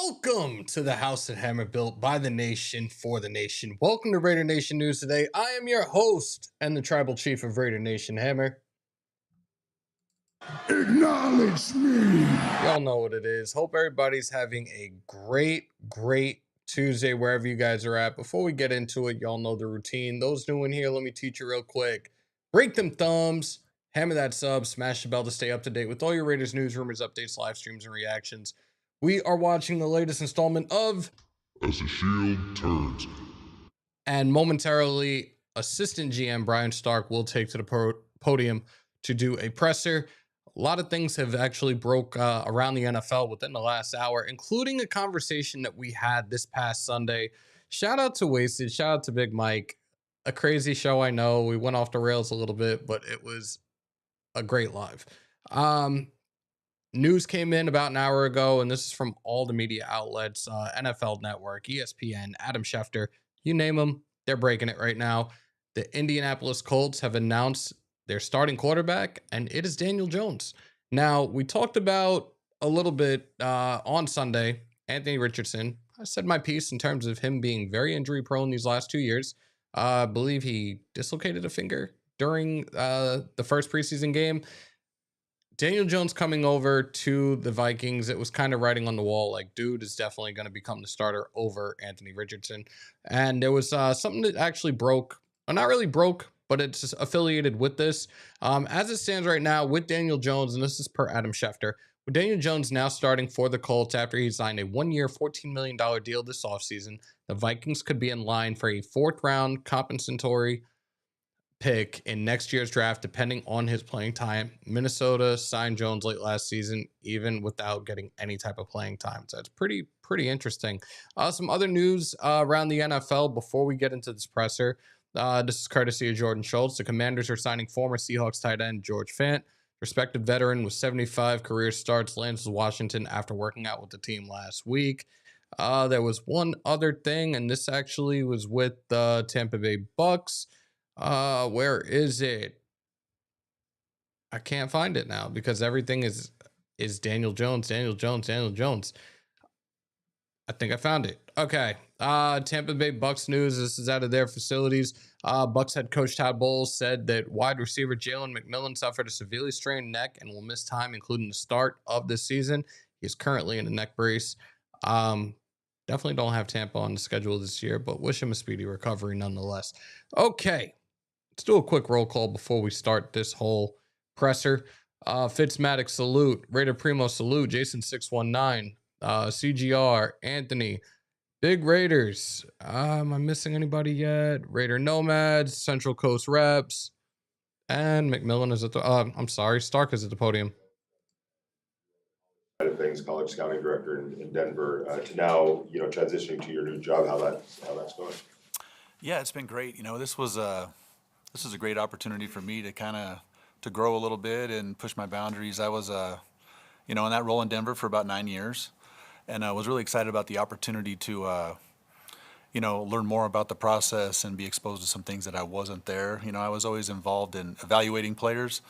Welcome to the House of Hammer, built by the nation for the nation. Welcome to Raider Nation News today. I am your host and the tribal chief of Raider Nation, Hammer. Acknowledge me. Y'all know what it is. Hope everybody's having a great Tuesday wherever you guys are at. Before we get into it, y'all know the routine. Those new in here, let me teach you real quick. Break them thumbs, hammer that sub, smash the bell to stay up to date with all your Raiders news, rumors, updates, live streams, and reactions. We are watching the latest installment of As the Shield turns. And momentarily, assistant GM Brian Stark will take to the podium to do a presser. A lot of things have actually broke around the NFL within the last hour, including a conversation that we had this past Sunday. Shout out to Wasted. Shout out to Big Mike. A crazy show, I know. We went off the rails a little bit, but it was a great live. News came in about an hour ago, and this is from all the media outlets, NFL Network, ESPN, Adam Schefter, you name them, they're breaking it right now. The Indianapolis Colts have announced their starting quarterback, and it is Daniel Jones. Now, we talked about a little bit on Sunday, Anthony Richardson. I said my piece in terms of him being very injury prone these last 2 years. I believe he dislocated a finger during the first preseason game. Daniel Jones coming over to the Vikings, it was kind of writing on the wall, like, dude is definitely going to become the starter over Anthony Richardson. And there was something that actually broke, or not really broke, but it's affiliated with this. As it stands right now with Daniel Jones, and this is per Adam Schefter, with Daniel Jones now starting for the Colts after he signed a 1-year, $14 million deal this offseason, the Vikings could be in line for a 4th-round compensatory pick in next year's draft, depending on his playing time. Minnesota signed Jones late last season, even without getting any type of playing time. So it's pretty interesting. Some other news around the NFL before we get into this presser. This is courtesy of Jordan Schultz. The Commanders are signing former Seahawks tight end George Fant. Respected veteran with 75 career starts, lands with Washington after working out with the team last week. There was one other thing, and this actually was with the Tampa Bay Bucks. Where is it? I can't find it now because everything is Daniel Jones. I think I found it. Okay. Tampa Bay Bucks news. This is out of their facilities. Bucks head coach Todd Bowles said that wide receiver Jalen McMillan suffered a severely strained neck and will miss time, including the start of this season. He's currently in a neck brace. Definitely don't have Tampa on the schedule this year, but wish him a speedy recovery nonetheless. Okay. Let's do a quick roll call before we start this whole presser. Fitzmatic salute. Raider Primo salute. Jason 619. CGR. Anthony. Big Raiders. Am I missing anybody yet? Raider Nomads. Central Coast Reps. And McMillan is at the Stark is at the podium. Of things, college scouting director in Denver, to now, transitioning to your new job, how that's going. Yeah, it's been great. This is a great opportunity for me to to grow a little bit and push my boundaries. I was, in that role in Denver for about 9 years, and I was really excited about the opportunity to, learn more about the process and be exposed to some things that I wasn't there. I was always involved in evaluating players,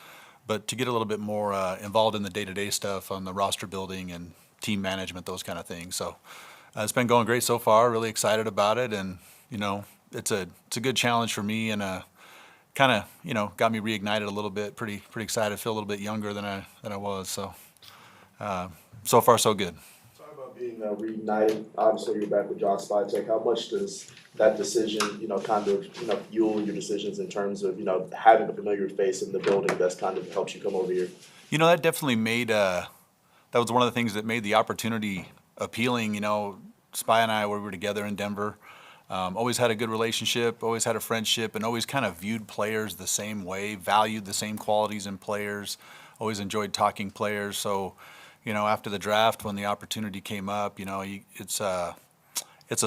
but to get a little bit more involved in the day-to-day stuff on the roster building and team management, those kind of things. So it's been going great so far. Really excited about it, and it's a good challenge for me, and kind of got me reignited a little bit. Pretty excited. Feel a little bit younger than I was. So so far so good. Talk about being reignited. Obviously, you're back with John Spytek. How much does that decision, fuel your decisions in terms of having a familiar face in the building that's kind of helps you come over here? That definitely made that was one of the things that made the opportunity appealing. Spy and I, where we were together in Denver. Always had a good relationship, always had a friendship, and always kind of viewed players the same way, valued the same qualities in players, always enjoyed talking players. So, after the draft, when the opportunity came up, it's a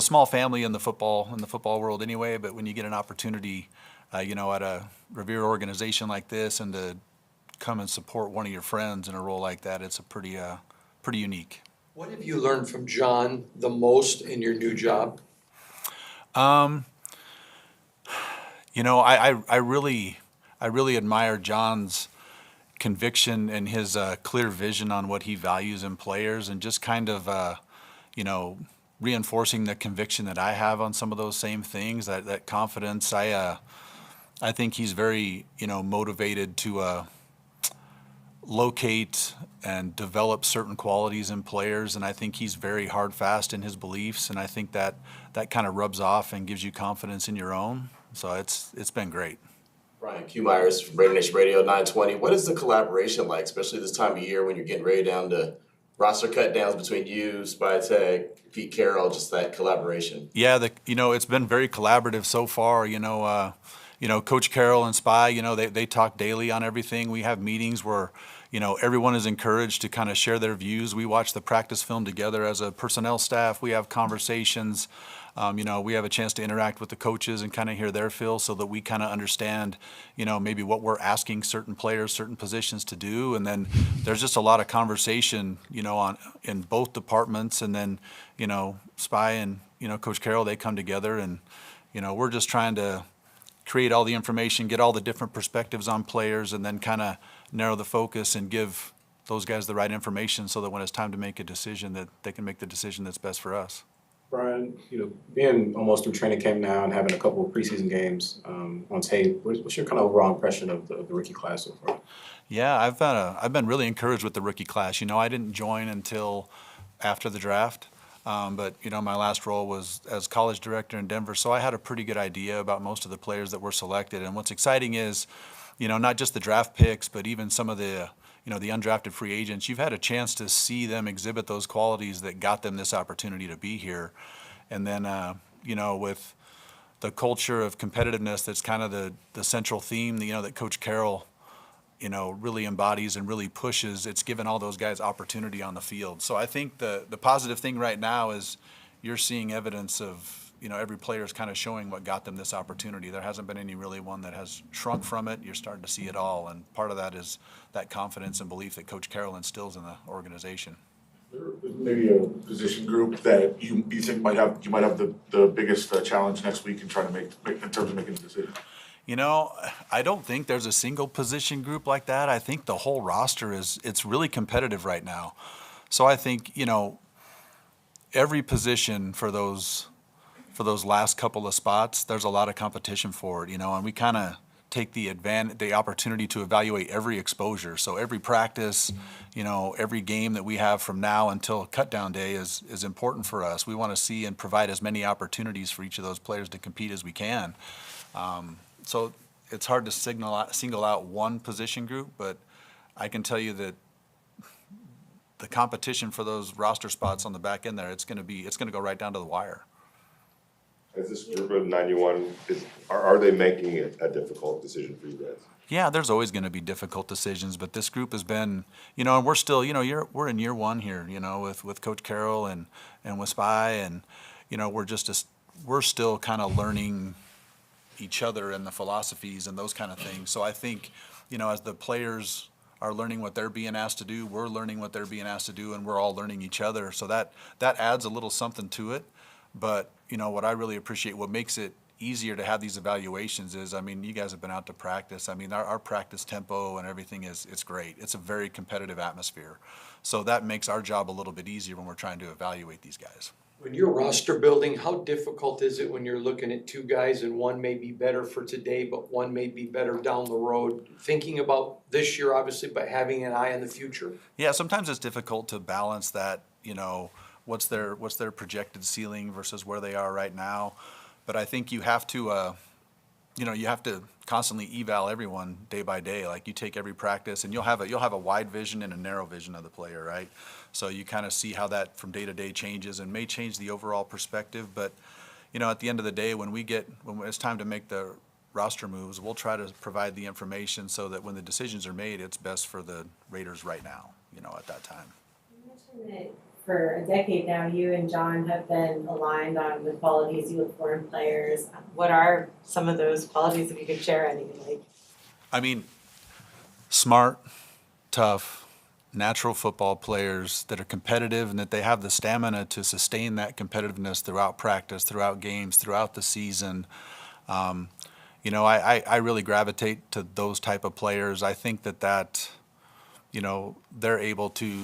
small family in the football world anyway, but when you get an opportunity, at a revered organization like this and to come and support one of your friends in a role like that, it's a pretty unique. What have you learned from John the most in your new job? I really admire John's conviction and his clear vision on what he values in players, and just kind of reinforcing the conviction that I have on some of those same things, that confidence. I think he's very, motivated to locate and develop certain qualities in players, and I think he's very hard fast in his beliefs, and I think that kind of rubs off and gives you confidence in your own. So it's been great. Brian Q. Myers from Raider Nation Radio 920. What is the collaboration like, especially this time of year when you're getting ready down to roster cut downs between you, Spytek, Pete Carroll, just that collaboration? Yeah, it's been very collaborative so far. Coach Carroll and Spy, they talk daily on everything. We have meetings where, everyone is encouraged to kind of share their views. We watch the practice film together as a personnel staff. We have conversations. We have a chance to interact with the coaches and kind of hear their feel so that we kind of understand, maybe what we're asking certain players, certain positions to do. And then there's just a lot of conversation, in both departments. And then, Spy and, Coach Carroll, they come together and, we're just trying to create all the information, get all the different perspectives on players, and then kind of narrow the focus and give those guys the right information so that when it's time to make a decision, that they can make the decision that's best for us. Brian, being almost through training camp now and having a couple of preseason games on tape, what's your kind of overall impression of the rookie class so far? Yeah, I've been really encouraged with the rookie class. I didn't join until after the draft. But my last role was as college director in Denver, so I had a pretty good idea about most of the players that were selected. And what's exciting is, not just the draft picks, but even some of the, the undrafted free agents. You've had a chance to see them exhibit those qualities that got them this opportunity to be here. And then, with the culture of competitiveness, that's kind of the central theme, that Coach Carroll, really embodies and really pushes. It's given all those guys opportunity on the field. So I think the positive thing right now is you're seeing evidence of, every player is kind of showing what got them this opportunity. There hasn't been any really one that has shrunk from it. You're starting to see it all. And part of that is that confidence and belief that Coach Carroll instills in the organization. Maybe a position group that you think you might have the biggest challenge next week in trying to make in terms of making a decision? I don't think there's a single position group like that. I think the whole roster it's really competitive right now. So I think, every position for those last couple of spots, there's a lot of competition for it, and we kind of take the opportunity to evaluate every exposure. So every practice, every game that we have from now until cut down day is important for us. We want to see and provide as many opportunities for each of those players to compete as we can. So it's hard to single out one position group, but I can tell you that the competition for those roster spots on the back end there, it's going to go right down to the wire. As this group of 91, are they making it a difficult decision for you guys? Yeah, there's always going to be difficult decisions, but this group has been, and we're still, we're in year one here, with Coach Carroll and with Spy, and we're still kind of learning each other and the philosophies and those kind of things. So I think, as the players are learning what they're being asked to do, we're learning what they're being asked to do, and we're all learning each other. So that adds a little something to it. But, what I really appreciate, what makes it easier to have these evaluations is, you guys have been out to practice. Our practice tempo and everything it's great. It's a very competitive atmosphere. So that makes our job a little bit easier when we're trying to evaluate these guys. When you're roster building, how difficult is it when you're looking at two guys and one may be better for today, but one may be better down the road? Thinking about this year, obviously, but having an eye on the future? Yeah, sometimes it's difficult to balance that, what's their projected ceiling versus where they are right now. But I think you have to, you have to constantly eval everyone day by day. Like you take every practice, and you'll have a wide vision and a narrow vision of the player, right? So you kind of see how that from day to day changes and may change the overall perspective. But at the end of the day, when it's time to make the roster moves, we'll try to provide the information so that when the decisions are made, it's best for the Raiders right now. At that time. You mentioned that for a decade now, you and John have been aligned on the qualities you look for in players. What are some of those qualities, if you could share any? Smart, tough, natural football players that are competitive and that they have the stamina to sustain that competitiveness throughout practice, throughout games, throughout the season. I really gravitate to those type of players. I think that they're able to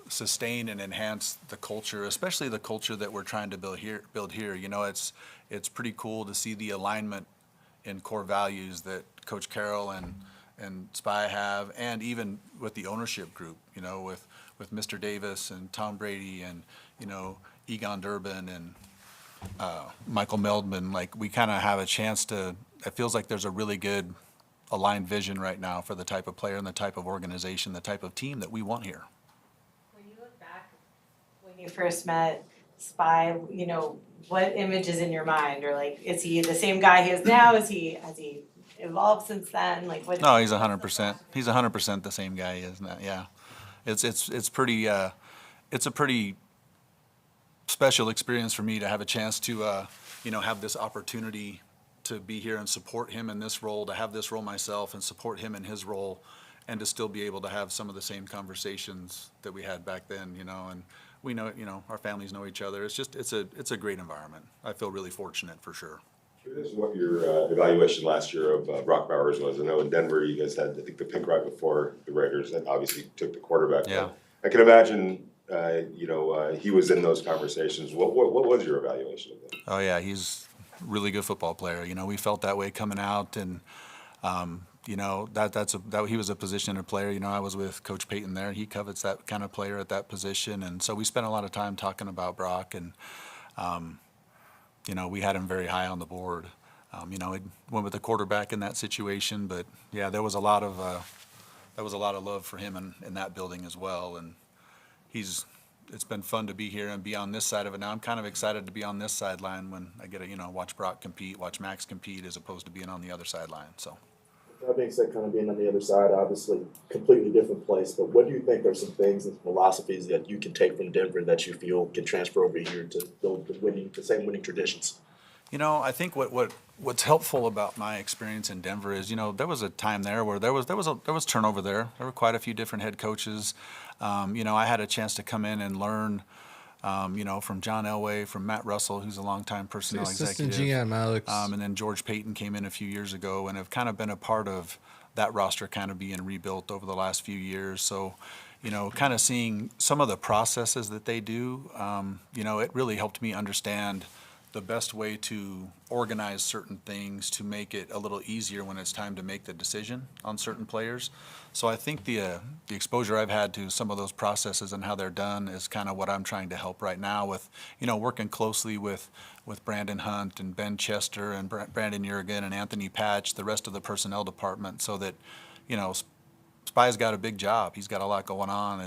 sustain and enhance the culture, especially the culture that we're trying to build here. You know, it's pretty cool to see the alignment in core values that Coach Carroll and Spy have, and even with the ownership group, you know, with Mr. Davis and Tom Brady and, you know, Egon Durbin and Michael Meldman. Like, we kind of have a chance to, it feels like there's a really good aligned vision right now for the type of player and the type of organization, the type of team that we want here. When you look back, when you first met Spy, you know, what image is in your mind? Or like, is he the same guy he is now? Has he evolved since then? Like, what? No, he's 100%. He's 100% the same guy he is now. Yeah, it's pretty. It's a pretty special experience for me to have a chance to, you know, have this opportunity to be here and support him in this role, to have this role myself and support him in his role, and to still be able to have some of the same conversations that we had back then, you know, and we know, you know, our families know each other. It's just, it's a great environment. I feel really fortunate for sure. Curious what your evaluation last year of Brock Bowers was. I know in Denver you guys had, I think, the pick right before the Raiders, and obviously took the quarterback. Yeah. I can imagine, you know, he was in those conversations. What was your evaluation of him? Oh yeah, he's a really good football player. You know, we felt that way coming out, and you know, that he was a position player. You know, I was with Coach Payton there. He covets that kind of player at that position, and so we spent a lot of time talking about Brock, and you know, we had him very high on the board. You know, it went with the quarterback in that situation, but yeah, there was a lot of love for him in that building as well, and it's been fun to be here and be on this side of it. Now I'm kind of excited to be on this sideline when I get to, you know, watch Brock compete, watch Max compete, as opposed to being on the other sideline. So. That being said, kind of being on the other side, obviously, completely different place, but what do you think are some things and philosophies that you can take from Denver that you feel can transfer over here to build the same winning traditions? You know, I think what's helpful about my experience in Denver is, you know, there was a time there where there was turnover there. There were quite a few different head coaches. You know, I had a chance to come in and learn, you know, from John Elway, from Matt Russell, who's a longtime personnel Assistant executive. GM, Alex. And then George Payton came in a few years ago, and have kind of been a part of that roster kind of being rebuilt over the last few years. So, you know, kind of seeing some of the processes that they do, you know, it really helped me understand the best way to organize certain things to make it a little easier when it's time to make the decision on certain players. So I think the exposure I've had to some of those processes and how they're done is kind of what I'm trying to help right now with, you know, working closely with Brandon Hunt and Ben Chester and Brandon Jurgen and Anthony Patch, the rest of the personnel department, so that, you know, Spy's got a big job. He's got a lot going on,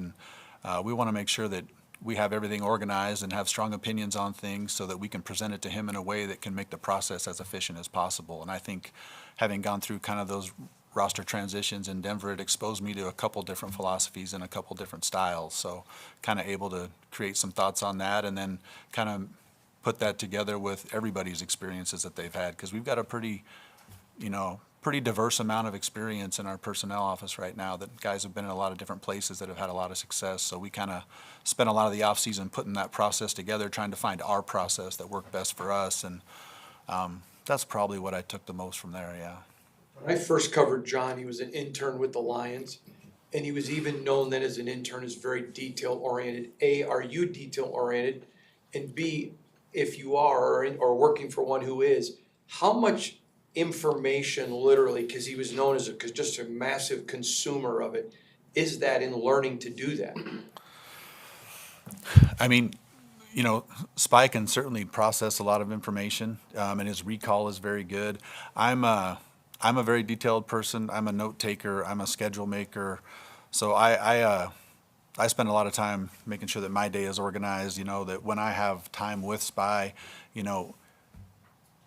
and we want to make sure that we have everything organized and have strong opinions on things so that we can present it to him in a way that can make the process as efficient as possible. And I think having gone through kind of those roster transitions in Denver, it exposed me to a couple different philosophies and a couple different styles. So kind of able to create some thoughts on that, and then kind of put that together with everybody's experiences that they've had, because we've got a pretty diverse amount of experience in our personnel office right now, that guys have been in a lot of different places that have had a lot of success. So we kind of spent a lot of the off season putting that process together, trying to find our process that worked best for us. And that's probably what I took the most from there, yeah. When I first covered John, he was an intern with the Lions, and he was even known then as an intern as very detail-oriented. A, are you detail-oriented? And B, if you are, or working for one who is, how much information literally, because he was known as just a massive consumer of it, is that in learning to do that? I mean, you know, Spy can certainly process a lot of information, and his recall is very good. I'm a very detailed person. I'm a note taker. I'm a schedule maker. So I spend a lot of time making sure that my day is organized, you know, that when I have time with Spy, you know,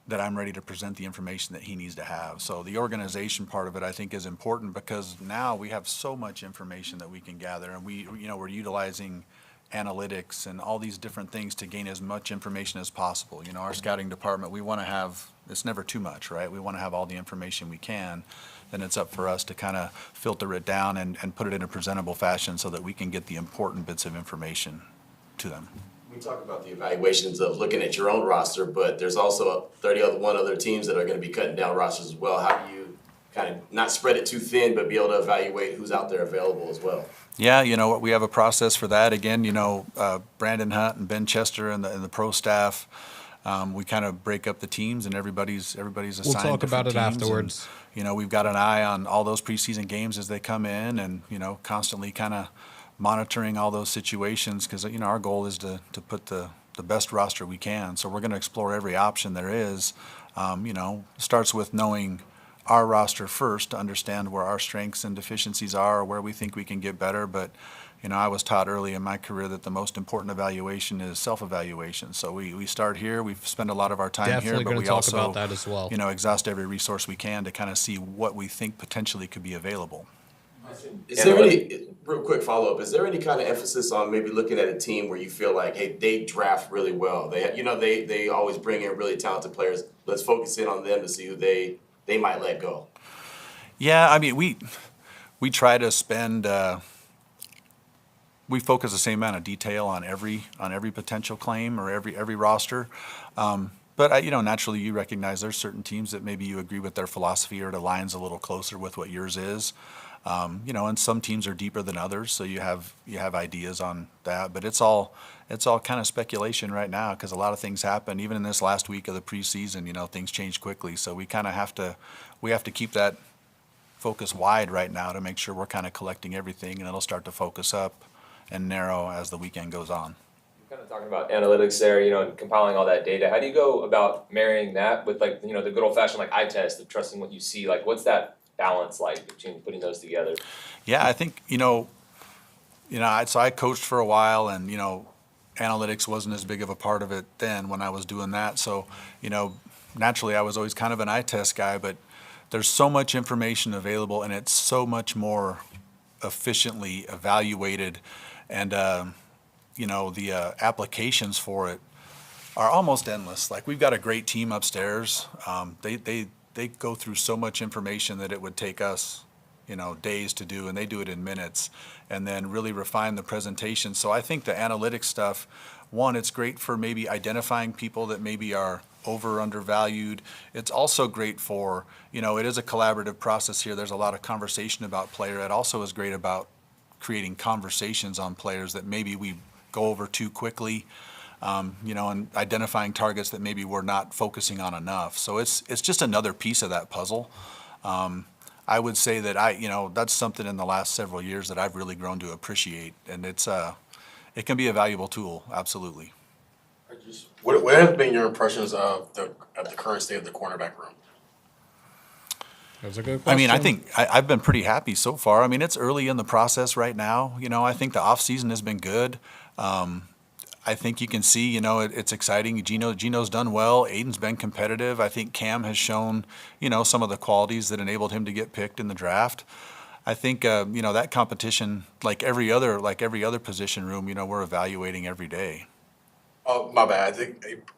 that I'm ready to present the information that he needs to have. So the organization part of it, I think, is important, because now we have so much information that we can gather, and we're utilizing analytics and all these different things to gain as much information as possible. You know, our scouting department, we want to have, it's never too much, right? We want to have all the information we can. Then it's up for us to kind of filter it down and put it in a presentable fashion so that we can get the important bits of information to them. We talk about the evaluations of looking at your own roster, but there's also 31 other teams that are going to be cutting down rosters as well. How do you kind of not spread it too thin, but be able to evaluate who's out there available as well? Yeah, we have a process for that. Again, Brandon Hunt and Ben Chester and the pro staff, we kind of break up the teams and everybody's assigned We'll talk about different it teams. afterwards. And, we've got an eye on all those preseason games as they come in and, constantly kind of monitoring all those situations because, our goal is to put the best roster we can. So we're going to explore every option there is. Starts with knowing our roster first to understand where our strengths and deficiencies are, where we think we can get better. But, I was taught early in my career that the most important evaluation is self-evaluation. So we start here, we spend a lot of our time Definitely here, but gonna we talk also, about that as well. exhaust every resource we can to kind of see what we think potentially could be available. Is there any, real quick follow-up, is there any kind of emphasis on maybe looking at a team where you feel like, hey, they draft really well? They always bring in really talented players. Let's focus in on them to see who they might let go. Yeah, I mean, we try to spend, we focus the same amount of detail on every potential claim or every roster. But naturally you recognize there's certain teams that maybe you agree with their philosophy or it aligns a little closer with what yours is. And some teams are deeper than others, so you have ideas on that. But it's all kind of speculation right now because a lot of things happen. Even in this last week of the preseason, things change quickly. So we kind of have to keep that focus wide right now to make sure we're kind of collecting everything, and it'll start to focus up and narrow as the weekend goes on. Kind of talking about analytics there, and compiling all that data. How do you go about marrying that with the good old fashioned eye test of trusting what you see? What's that balance like between putting those together? Yeah, I think, so I coached for a while and, analytics wasn't as big of a part of it then when I was doing that. So, naturally I was always kind of an eye test guy, but there's so much information available and it's so much more efficiently evaluated and, the applications for it are almost endless. We've got a great team upstairs. They go through so much information that it would take us, days to do, and they do it in minutes, and then really refine the presentation. So I think the analytics stuff, one, it's great for maybe identifying people that maybe are over or undervalued. It's also great for, it is a collaborative process here. There's a lot of conversation about player. It also is great about creating conversations on players that maybe we go over too quickly. And identifying targets that maybe we're not focusing on enough. So it's just another piece of that puzzle. I would say that that's something in the last several years that I've really grown to appreciate, and it can be a valuable tool, absolutely. What have been your impressions of the current state of the cornerback room? That's a good question. I think I've been pretty happy so far. It's early in the process right now. I think the offseason has been good. I think you can see, it's exciting. Gino's done well. Aiden's been competitive. I think Cam has shown, some of the qualities that enabled him to get picked in the draft. I think, that competition, like every other position room, we're evaluating every day. Oh, my bad.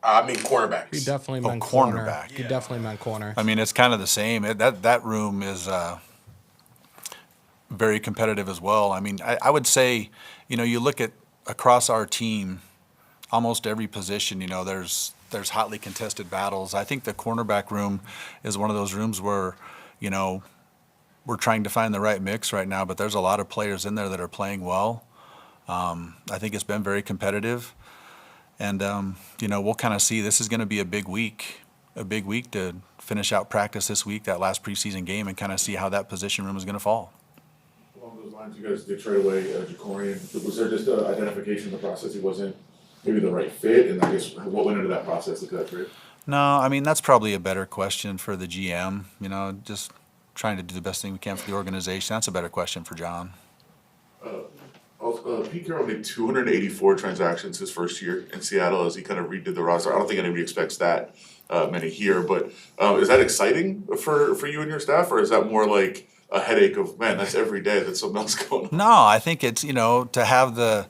I mean cornerbacks. He definitely meant cornerback. He definitely meant corner. It's kind of the same. That room is very competitive as well. I would say, you look at across our team, almost every position, there's hotly contested battles. I think the cornerback room is one of those rooms where, we're trying to find the right mix right now, but there's a lot of players in there that are playing well. I think it's been very competitive. And, we'll kind of see. This is going to be a big week to finish out practice this week, that last preseason game, and kind of see how that position room is going to fall. Along those lines, you guys did trade away Jacorian. Was there just an identification in the process he wasn't maybe the right fit? And I guess what went into that process with that trade? No, that's probably a better question for the GM. Just trying to do the best thing we can for the organization. That's a better question for John. Pete Carroll made 284 transactions his first year in Seattle as he kind of redid the roster. I don't think anybody expects that many here, but is that exciting for you and your staff, or is that more like a headache of, man, that's every day that's something else going on? No, I think it's, to have the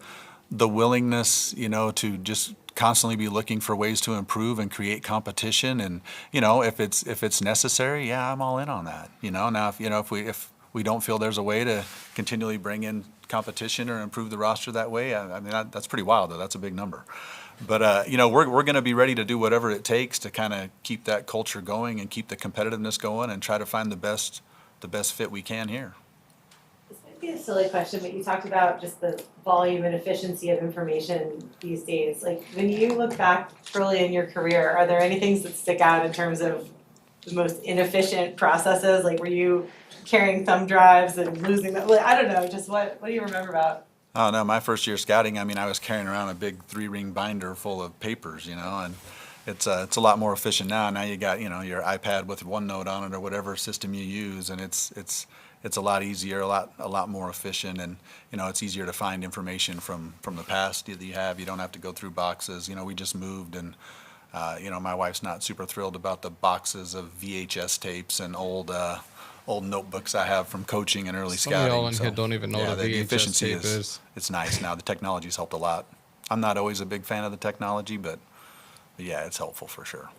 willingness, to just constantly be looking for ways to improve and create competition, and if it's necessary, yeah, I'm all in on that. Now if we don't feel there's a way to continually bring in competition or improve the roster that way, that's pretty wild though. That's a big number. But you know, we're going to be ready to do whatever it takes to kind of keep that culture going and keep the competitiveness going and try to find the best fit we can here. This might be a silly question, but you talked about just the volume and efficiency of information these days. Like, when you look back early in your career, are there any things that stick out in terms of the most inefficient processes? Like, were you carrying thumb drives and losing them? Like, I don't know, just what do you remember about? Oh no, my first year scouting, I mean, I was carrying around a big 3-ring binder full of papers, you know, and it's a lot more efficient now. Now you got, you know, your iPad with OneNote on it or whatever system you use, and it's a lot easier, a lot more efficient, and you know, it's easier to find information from the past that you have. You don't have to go through boxes. You know, we just moved, and you know, my wife's not super thrilled about the boxes of VHS tapes and old notebooks I have from coaching and early Some of scouting. y'all in here don't even know yeah, what a the VHS efficiency tape is. it's nice now. The technology's helped a lot. I'm not always a big fan of the technology, but yeah, it's helpful for sure.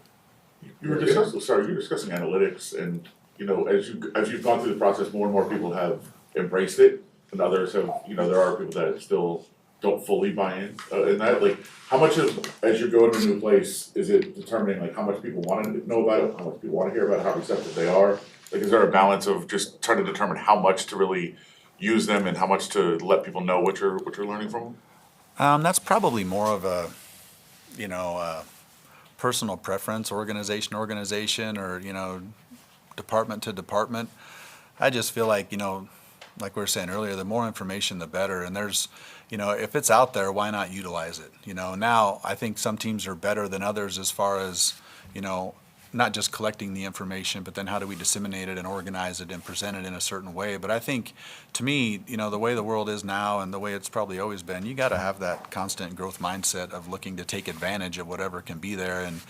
You were discussing analytics, and you know, as you've gone through the process, more and more people have embraced it, and others have, you know, there are people that still don't fully buy in. And that, like, how much of, as you go into a new place, is it determining like how much people want to know about it, how much people want to hear about it, how receptive they are? Like, is there a balance of just trying to determine how much to really use them and how much to let people know what you're learning from them? That's probably more of a, you know, personal preference, organization, or you know, department to department. I just feel like, you know, like we were saying earlier, the more information, the better. And there's, you know, if it's out there, why not utilize it? You know, now I think some teams are better than others as far as, you know, not just collecting the information, but then how do we disseminate it and organize it and present it in a certain way. But I think, to me, you know, the way the world is now and the way it's probably always been, you got to have that constant growth mindset of looking to take advantage of whatever can be there. And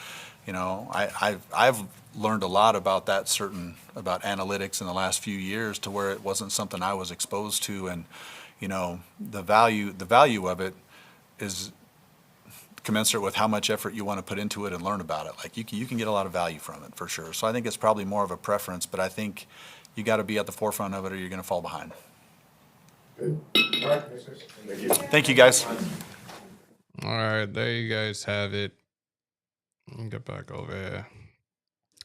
you know, I've learned a lot about about analytics in the last few years, to where it wasn't something I was exposed to, and you know, the value of it is commensurate with how much effort you want to put into it and learn about it. Like, you can get a lot of value from it for sure. So I think it's probably more of a preference, but I think you got to be at the forefront of it or you're going to fall behind. Alright, thank you. Thank you, guys. All right, there you guys have it. Let me get back over here.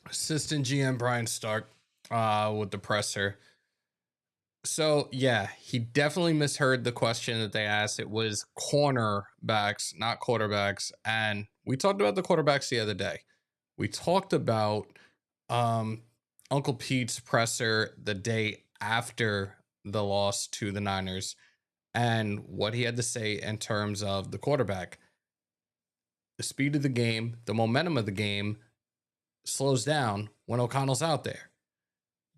Assistant GM Brian Stark with the presser. So, yeah, he definitely misheard the question that they asked. It was cornerbacks, not quarterbacks. And we talked about the quarterbacks the other day. We talked about Uncle Pete's presser the day after the loss to the Niners and what he had to say in terms of the quarterback. The speed of the game, the momentum of the game slows down when O'Connell's out there.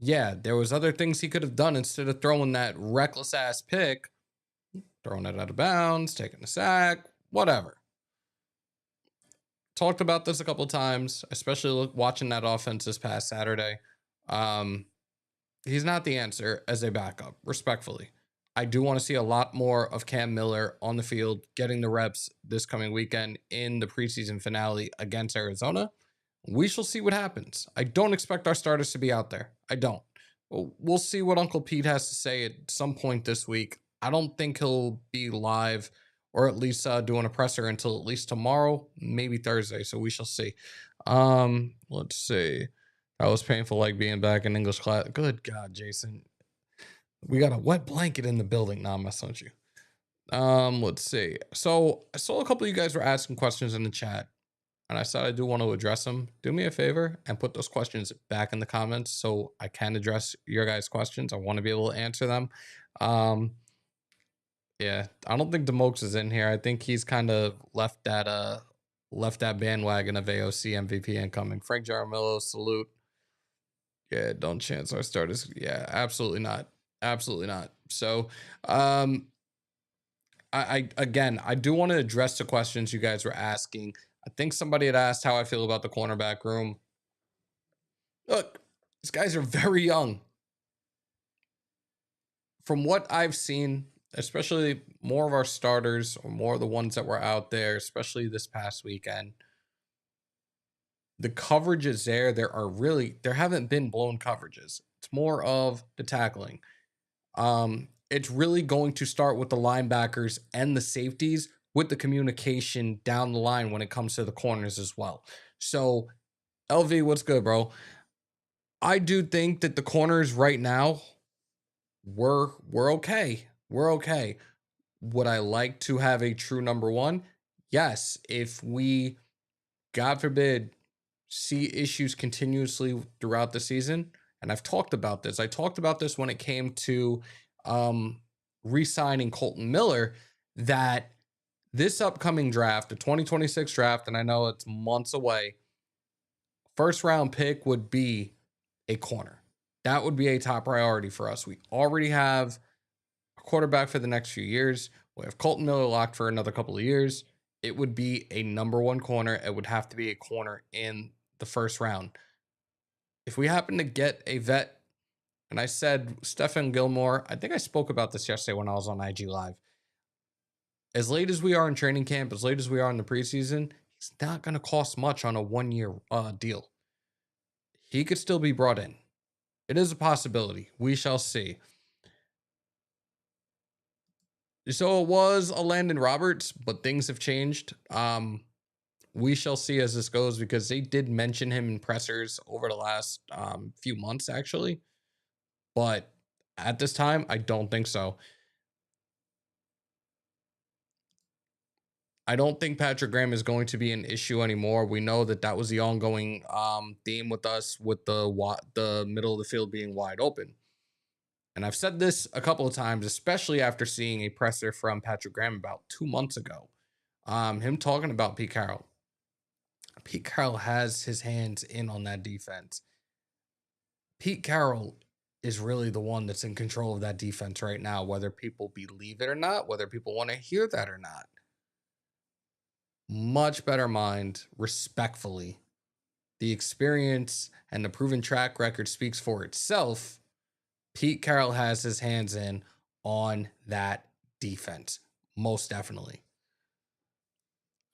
Yeah, there was other things he could have done instead of throwing that reckless ass pick, throwing it out of bounds, taking a sack, whatever. Talked about this a couple of times, especially watching that offense this past Saturday. He's not the answer as a backup, respectfully. I do want to see a lot more of Cam Miller on the field, getting the reps this coming weekend in the preseason finale against Arizona. We shall see what happens. I don't expect our starters to be out there. I don't. We'll see what Uncle Pete has to say at some point this week. I don't think he'll be live or at least doing a presser until at least tomorrow, maybe Thursday. So we shall see. Let's see. That was painful, like being back in English class. Good God, Jason. We got a wet blanket in the building. Nah, I'm messing with you. Let's see. So I saw a couple of you guys were asking questions in the chat, and I said I do want to address them. Do me a favor and put those questions back in the comments so I can address your guys' questions. I want to be able to answer them. Yeah, I don't think Demokes is in here. I think he's kind of left that bandwagon of AOC MVP incoming. Frank Jaramillo, salute. Yeah, don't chance our starters. Yeah, absolutely not. Absolutely not. So, I again, I do want to address the questions you guys were asking. I think somebody had asked how I feel about the cornerback room. Look, these guys are very young. From what I've seen, especially more of our starters or more of the ones that were out there, especially this past weekend, the coverage is there. There haven't been blown coverages. It's more of the tackling. It's really going to start with the linebackers and the safeties with the communication down the line when it comes to the corners as well. So, LV, what's good, bro? I do think that the corners right now, we're okay. We're okay. Would I like to have a true number one? Yes. If we, God forbid, see issues continuously throughout the season, and I've talked about this. I talked about this when it came to re-signing Colton Miller, that this upcoming draft, the 2026 draft, and I know it's months away, first round pick would be a corner. That would be a top priority for us. We already have a quarterback for the next few years. We have Colton Miller locked for another couple of years. It would be a number one corner. It would have to be a corner in the first round. If we happen to get a vet, and I said Stephen Gilmore, I think I spoke about this yesterday when I was on IG Live. As late as we are in training camp, as late as we are in the preseason, he's not going to cost much on a 1 year deal. He could still be brought in. It is a possibility. We shall see. So it was a Landon Roberts, but things have changed. We shall see as this goes, because they did mention him in pressers over the last few months, actually. But at this time, I don't think so. I don't think Patrick Graham is going to be an issue anymore. We know that that was the ongoing theme with us, with the middle of the field being wide open. And I've said this a couple of times, especially after seeing a presser from Patrick Graham about 2 months ago. Him talking about Pete Carroll. Pete Carroll has his hands in on that defense. Pete Carroll is really the one that's in control of that defense right now, whether people believe it or not, whether people want to hear that or not. Much better mind, respectfully. The experience and the proven track record speaks for itself. Pete Carroll has his hands in on that defense. Most definitely.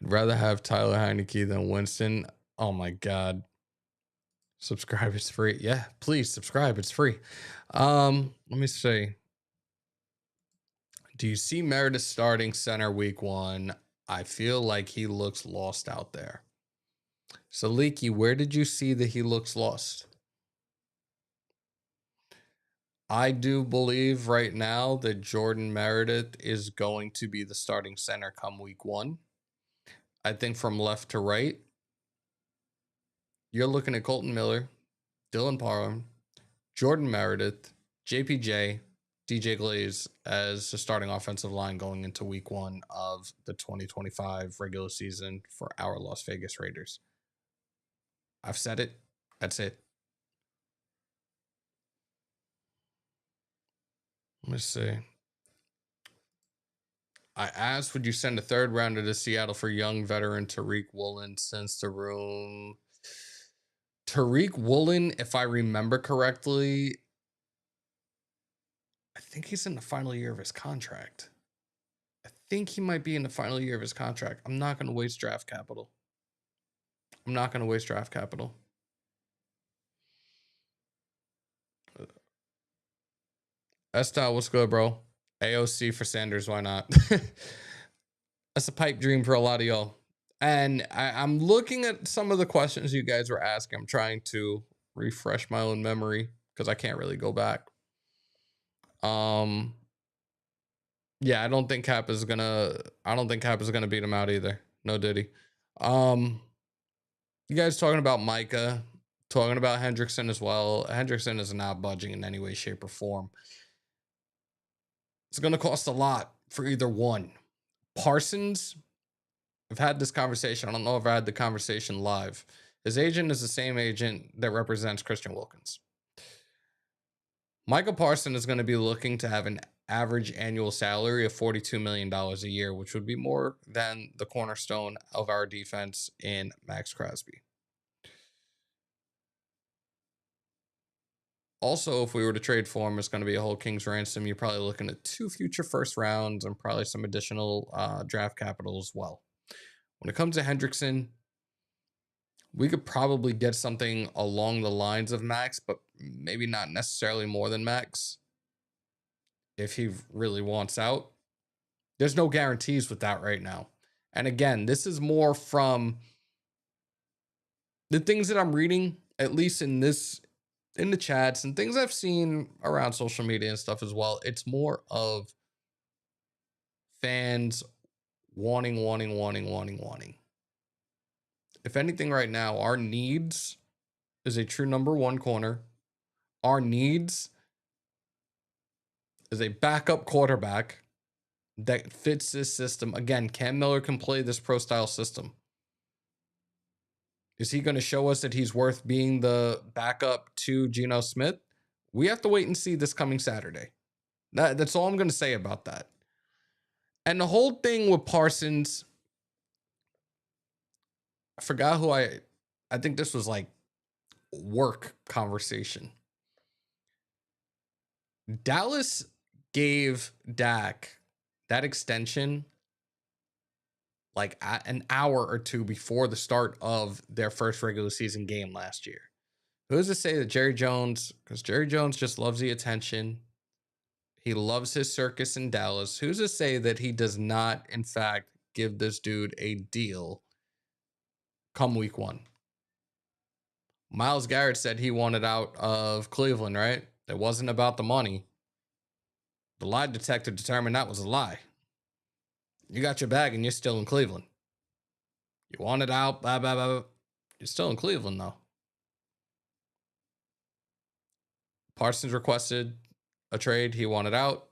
I'd rather have Tyler Heineke than Winston. Oh my God. Subscribe, it's free. Yeah, please subscribe, it's free. Let me see. Do you see Meredith starting center week 1? I feel like he looks lost out there. So, Leaky, where did you see that he looks lost? I do believe right now that Jordan Meredith is going to be the starting center come week 1. I think from left to right, you're looking at Colton Miller, Dylan Parham, Jordan Meredith, JPJ, DJ Glaze as the starting offensive line going into week 1 of the 2025 regular season for our Las Vegas Raiders. I've said it. That's it. Let me see. I asked, would you send a third rounder to Seattle for young veteran Tariq Woolen since the room? Tariq Woolen, if I remember correctly, I think he's in the final year of his contract. I think he might be in the final year of his contract. I'm not going to waste draft capital. Estelle, what's good, bro? AOC for Sanders, why not? That's a pipe dream for a lot of y'all. And I'm looking at some of the questions you guys were asking. I'm trying to refresh my own memory because I can't really go back. Yeah, I don't think Cap is gonna beat him out either. No Diddy. You guys talking about Micah, talking about Hendrickson as well. Hendrickson is not budging in any way, shape, or form. It's gonna cost a lot for either one. Parsons, I've had this conversation. I don't know if I had the conversation live. His agent is the same agent that represents Christian Wilkins. Michael Parsons is going to be looking to have an average annual salary of $42 million a year, which would be more than the cornerstone of our defense in Max Crosby. Also, if we were to trade for him, it's going to be a whole king's ransom. You're probably looking at 2 future first rounds and probably some additional draft capital as well. When it comes to Hendrickson, we could probably get something along the lines of Max, but maybe not necessarily more than Max if he really wants out. There's no guarantees with that right now. And again, this is more from the things that I'm reading, at least in the chats and things I've seen around social media and stuff as well. It's more of fans wanting. If anything, right now, our needs is a true number one corner. Our needs is a backup quarterback that fits this system. Again, Cam Miller can play this pro style system. Is he going to show us that he's worth being the backup to Geno Smith? We have to wait and see this coming Saturday. That's all I'm going to say about that. And the whole thing with Parsons, I forgot who I think this was like work conversation. Dallas gave Dak that extension like an hour or two before the start of their first regular season game last year. Who's to say that Jerry Jones, because Jerry Jones just loves the attention, he loves his circus in Dallas. Who's to say that he does not, in fact, give this dude a deal come week one? Myles Garrett said he wanted out of Cleveland, right? It wasn't about the money. The lie detector determined that was a lie. You got your bag and you're still in Cleveland. You wanted out, blah, blah, blah. You're still in Cleveland, though. Parsons requested a trade. He wanted out.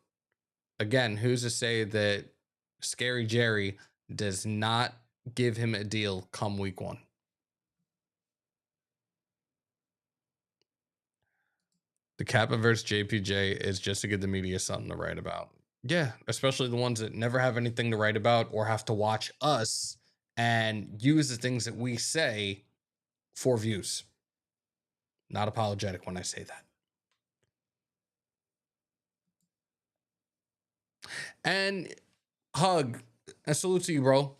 Again, who's to say that Scary Jerry does not give him a deal come week one? The Kappa versus JPJ is just to give the media something to write about. Yeah, especially the ones that never have anything to write about or have to watch us and use the things that we say for views. Not apologetic when I say that. And hug and salute to you, bro.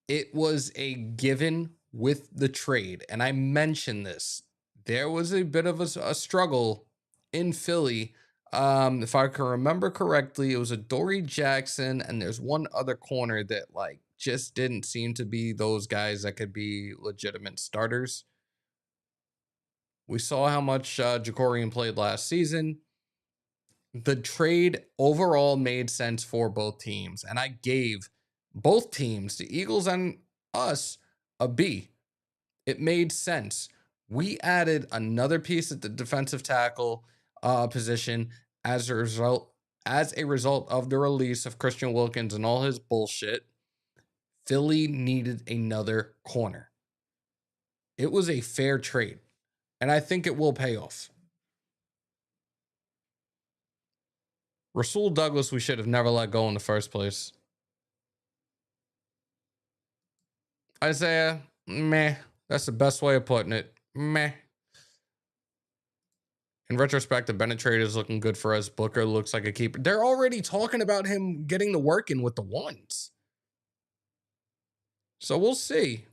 It was a given with the trade. And I mentioned this. There was a bit of a struggle in Philly. If I can remember correctly, it was a Dory Jackson, and there's one other corner that like just didn't seem to be those guys that could be legitimate starters. We saw how much Jacorian played last season. The trade overall made sense for both teams, and I gave both teams, the Eagles and us, a B. It made sense. We added another piece at the defensive tackle position as a result of the release of Christian Wilkins and all his bullshit. Philly needed another corner. It was a fair trade, and I think it will pay off. Rasul Douglas, we should have never let go in the first place. Isaiah, meh. That's the best way of putting it. Meh. In retrospect, the Bennett trade is looking good for us. Booker looks like a keeper. They're already talking about him getting to work in with the ones. So we'll see.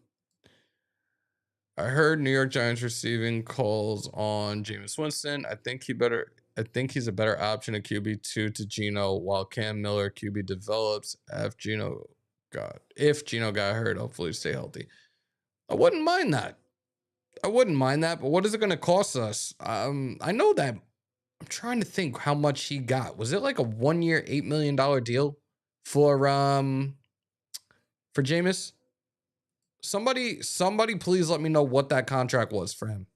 I heard New York Giants receiving calls on Jameis Winston. I think he's a better option at QB2 to Geno while Cam Miller QB develops if Geno got hurt. Hopefully stay healthy. I wouldn't mind that. But what is it going to cost us? I know that. I'm trying to think how much he got. Was it like a 1 year, $8 million deal for Jameis? Somebody please let me know what that contract was for him.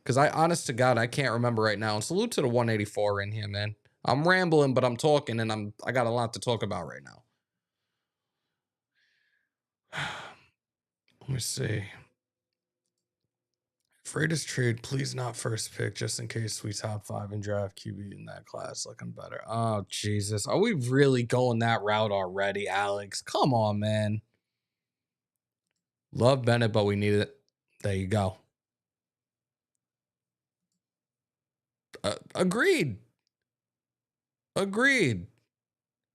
Because honest to God, I can't remember right now. And salute to the 184 in here, man. I'm rambling, but I'm talking, and I got a lot to talk about right now. Let me see. If Raiders trade, please not first pick, just in case we top 5 and draft QB in that class looking better. Oh, Jesus. Are we really going that route already, Alex? Come on, man. Love Bennett, but we need it. There you go. Agreed.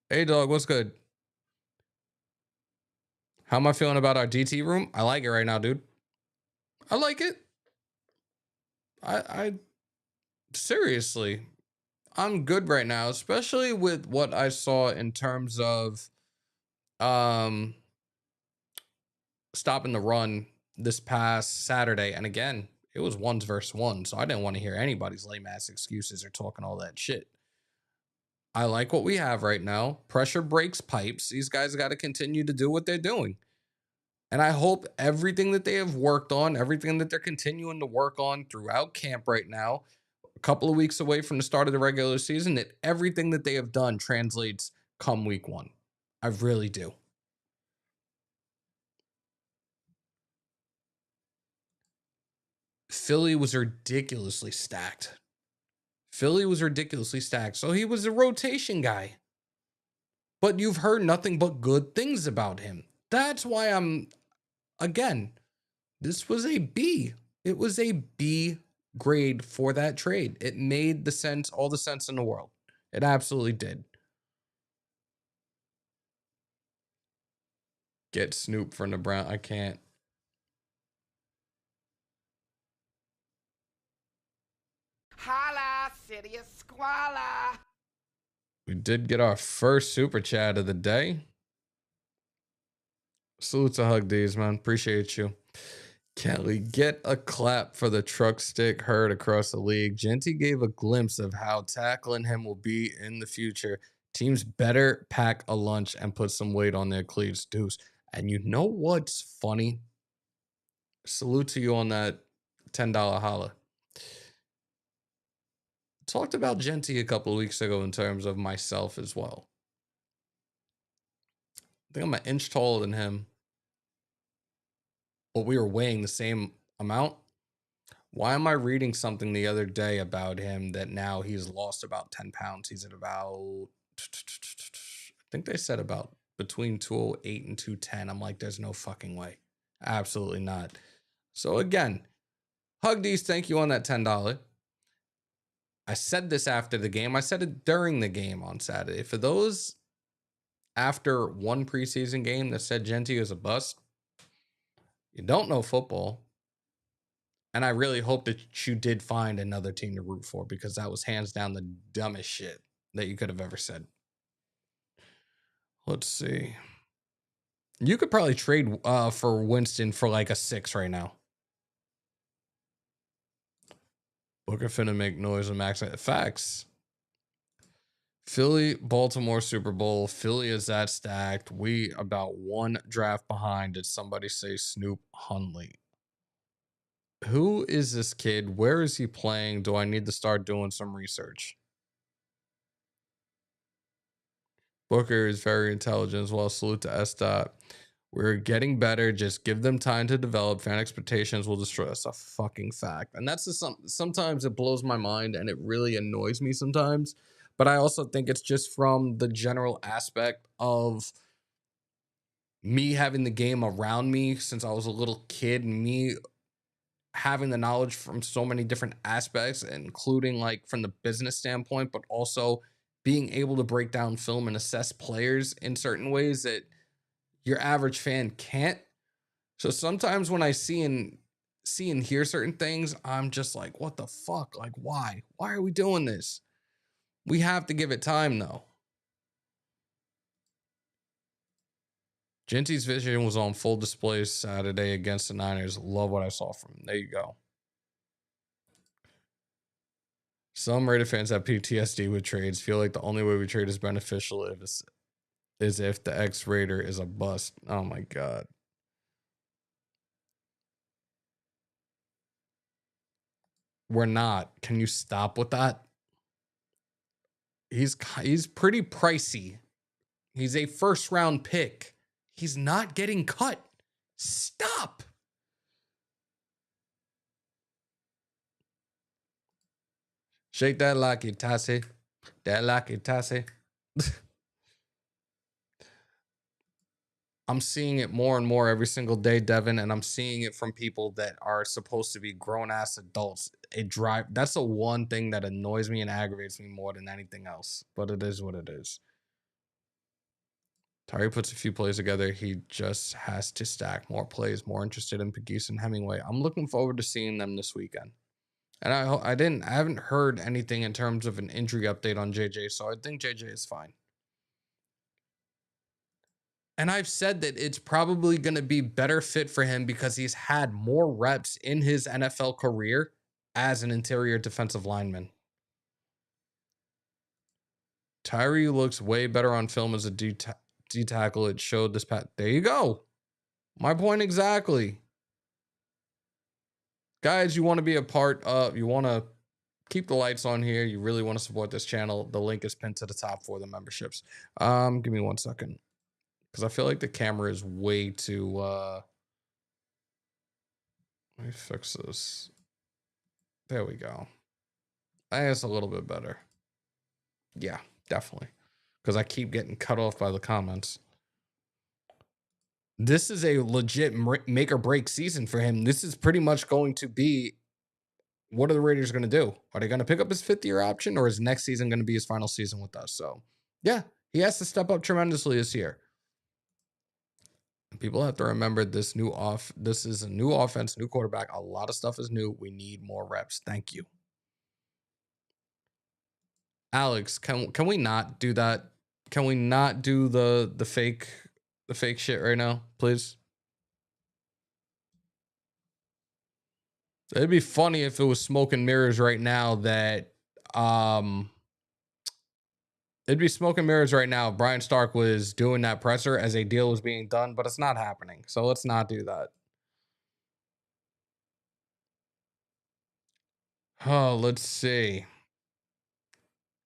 Hey, dog, what's good? How am I feeling about our DT room? I like it right now, dude. I like it. I seriously, I'm good right now, especially with what I saw in terms of stopping the run this past Saturday. And again, it was ones versus one. So I didn't want to hear anybody's lame ass excuses or talking all that shit. I like what we have right now. Pressure breaks pipes. These guys got to continue to do what they're doing. And I hope everything that they have worked on, everything that they're continuing to work on throughout camp right now, a couple of weeks away from the start of the regular season, that everything that they have done translates come week one. I really do. Philly was ridiculously stacked. So he was a rotation guy. But you've heard nothing but good things about him. That's why again, this was a B. It was a B grade for that trade. It made all the sense in the world. It absolutely did. Get Snoop from the Brown. I can't. Holla, city of squalor. We did get our first super chat of the day. Salute to Hug D's, man. Appreciate you. Kelly, get a clap for the truck stick heard across the league. Genty gave a glimpse of how tackling him will be in the future. Teams better pack a lunch and put some weight on their cleats, Deuce. And you know what's funny? Salute to you on that $10 holla. Talked about Genty a couple of weeks ago in terms of myself as well. I think I'm an inch taller than him, but we were weighing the same amount. Why am I reading something the other day about him that now he's lost about 10 pounds? He's at about, I think they said about between 208 and 210. I'm like, there's no fucking way. Absolutely not. So again, Hug D's, thank you on that $10. I said this after the game. I said it during the game on Saturday. For those after one preseason game that said Genty is a bust, you don't know football. And I really hope that you did find another team to root for, because that was hands down the dumbest shit that you could have ever said. Let's see. You could probably trade for Winston for like a 6 right now. Booker finna make noise and max facts. Philly, Baltimore Super Bowl. Philly is that stacked. We about one draft behind. Did somebody say Snoop Hundley? Who is this kid? Where is he playing? Do I need to start doing some research? Booker is very intelligent as well. Salute to S. We're getting better. Just give them time to develop. Fan expectations will destroy us. A fucking fact. And that's just sometimes it blows my mind and it really annoys me sometimes. But I also think it's just from the general aspect of me having the game around me since I was a little kid, me having the knowledge from so many different aspects, including like from the business standpoint, but also being able to break down film and assess players in certain ways that your average fan can't. So sometimes when I see and hear certain things, I'm just like, what the fuck? Like, why? Why are we doing this? We have to give it time though. Genty's vision was on full display Saturday against the Niners. Love what I saw from him. There you go. Some Raider fans have PTSD with trades. Feel like the only way we trade is beneficial is if the ex-Raider is a bust. Oh my God. We're not. Can you stop with that? He's pretty pricey. He's a first round pick. He's not getting cut. Stop. Shake that like it, Tassie. That like it, Tassie. I'm seeing it more and more every single day, Devin, and I'm seeing it from people that are supposed to be grown-ass adults. That's the one thing that annoys me and aggravates me more than anything else, but it is what it is. Tyree puts a few plays together. He just has to stack more plays, more interested in Pegues and Hemingway. I'm looking forward to seeing them this weekend. And I haven't heard anything in terms of an injury update on JJ, so I think JJ is fine. And I've said that it's probably going to be better fit for him because he's had more reps in his NFL career as an interior defensive lineman. Tyree looks way better on film as a D tackle. It showed this pat. There you go. My point exactly. Guys, you want to be a part of, you want to keep the lights on here. You really want to support this channel. The link is pinned to the top for the memberships. Give me 1 second. Because I feel like the camera is way too, let me fix this. There we go. I think it's a little bit better. Yeah, definitely. Because I keep getting cut off by the comments. This is a legit make or break season for him. This is pretty much going to be, what are the Raiders going to do? Are they going to pick up his 5th year option, or is next season going to be his final season with us? So, yeah, he has to step up tremendously this year. People have to remember this is a new offense, new quarterback. A lot of stuff is new. We need more reps. Thank you. Alex, can we not do that? Can we not do the fake shit right now, please? It'd be funny if it was smoke and mirrors right now that it'd be smoke and mirrors right now if Brian Stark was doing that presser as a deal was being done, but it's not happening. So let's not do that. Oh, let's see.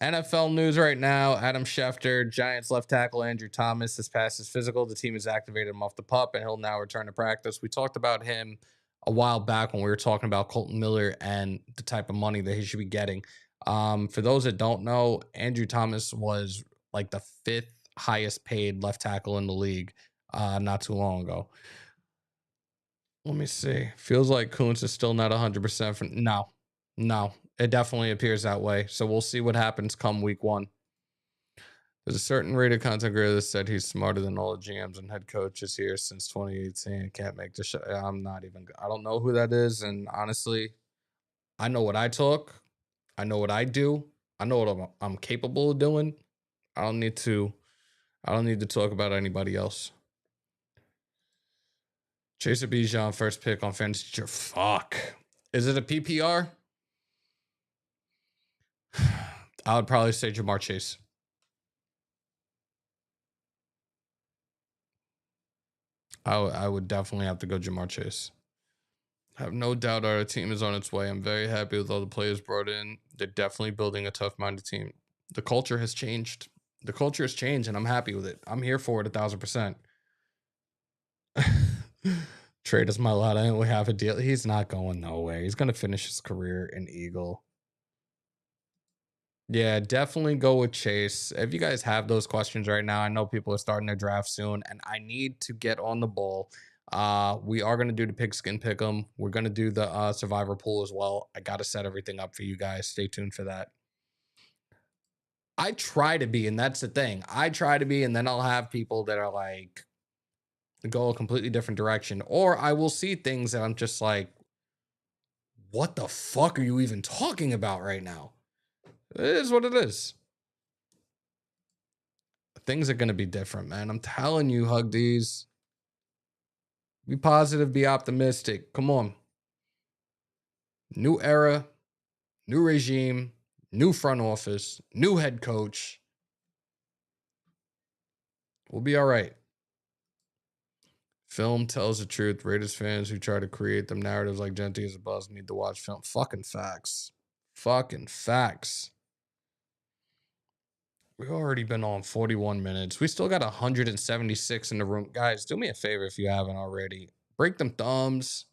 NFL news right now. Adam Schefter, Giants left tackle Andrew Thomas has passed his physical. The team has activated him off the pup, and he'll now return to practice. We talked about him a while back when we were talking about Colton Miller and the type of money that he should be getting. For those that don't know, Andrew Thomas was like the 5th highest paid left tackle in the league not too long ago. Let me see. Feels like Kuntz is still not 100%. No, it definitely appears that way. So we'll see what happens come week 1. There's a certain rated content creator that said he's smarter than all the GMs and head coaches here since 2018. Can't make the show. I don't know who that is. And honestly, I know what I talk. I know what I do. I know what I'm capable of doing. I don't need to talk about anybody else. Chaser Bijan, first pick on fantasy. Fuck. Is it a PPR? I would probably say Jamar Chase. I would definitely have to go Jamar Chase. I have no doubt our team is on its way. I'm very happy with all the players brought in. They're definitely building a tough-minded team. The culture has changed. The culture has changed, and I'm happy with it. I'm here for it 1,000%. Trade us my lot. I only have a deal. He's not going nowhere. He's going to finish his career in Eagle. Yeah, definitely go with Chase. If you guys have those questions right now, I know people are starting their draft soon, and I need to get on the ball. We are going to do the pigskin pick 'em. We're going to do the survivor pool as well. I got to set everything up for you guys. Stay tuned for that. I try to be, and that's the thing. I try to be, and then I'll have people that are like, go a completely different direction. Or I will see things that I'm just like, what the fuck are you even talking about right now? It is what it is. Things are going to be different, man. I'm telling you, hug these. Be positive, be optimistic. Come on. New era, new regime, new front office, new head coach. We'll be all right. Film tells the truth. Raiders fans who try to create them narratives like Genty is a buzz need to watch film. Fucking facts. Fucking facts. We've already been on 41 minutes. We still got 176 in the room. Guys, do me a favor if you haven't already. Break them thumbs.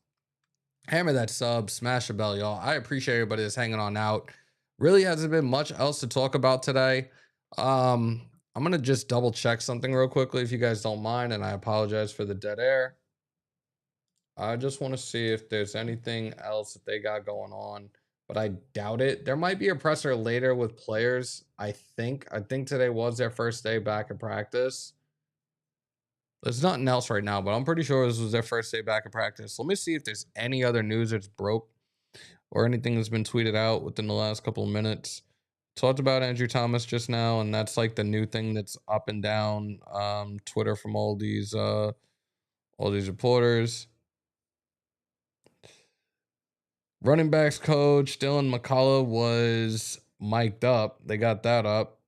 Hammer that sub. Smash the bell, y'all. I appreciate everybody that's hanging on out. Really hasn't been much else to talk about today. I'm going to just double check something real quickly if you guys don't mind, and I apologize for the dead air. I just want to see if there's anything else that they got going on, but I doubt it. There might be a presser later with players. I think today was their first day back in practice. There's nothing else right now, but I'm pretty sure this was their first day back in practice. Let me see if there's any other news that's broke or anything that's been tweeted out within the last couple of minutes. Talked about Andrew Thomas just now, and that's like the new thing that's up and down Twitter from all these reporters. Running backs coach Dylan McCullough was mic'd up. They got that up.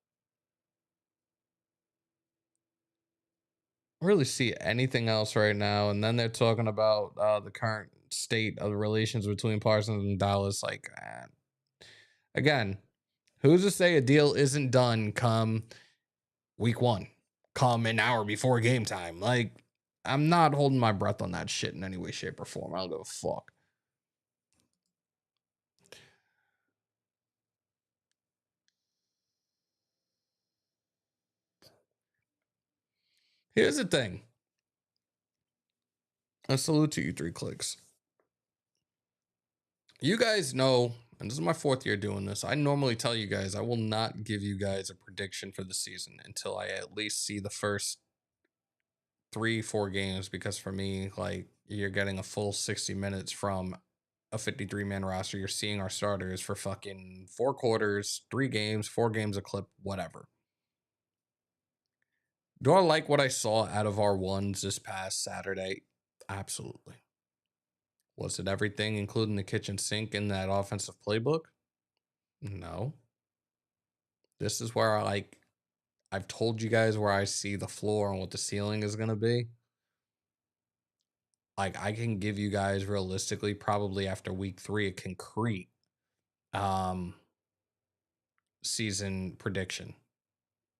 I don't really see anything else right now. And then they're talking about the current state of the relations between Parsons and Dallas. Like, again, who's to say a deal isn't done come week 1, come an hour before game time? Like, I'm not holding my breath on that shit in any way, shape, or form. I don't give a fuck. Here's the thing. A salute to you, 3 clicks. You guys know, and this is my 4th year doing this, I normally tell you guys I will not give you guys a prediction for the season until I at least see the first 3-4 games, because for me, like, you're getting a full 60 minutes from a 53-man roster. You're seeing our starters for fucking 4 quarters, 3 games, 4 games a clip, whatever. Do I like what I saw out of our ones this past Saturday? Absolutely. Was it everything, including the kitchen sink in that offensive playbook? No. This is where I've told you guys where I see the floor and what the ceiling is going to be. Like, I can give you guys realistically probably after week 3 a concrete season prediction.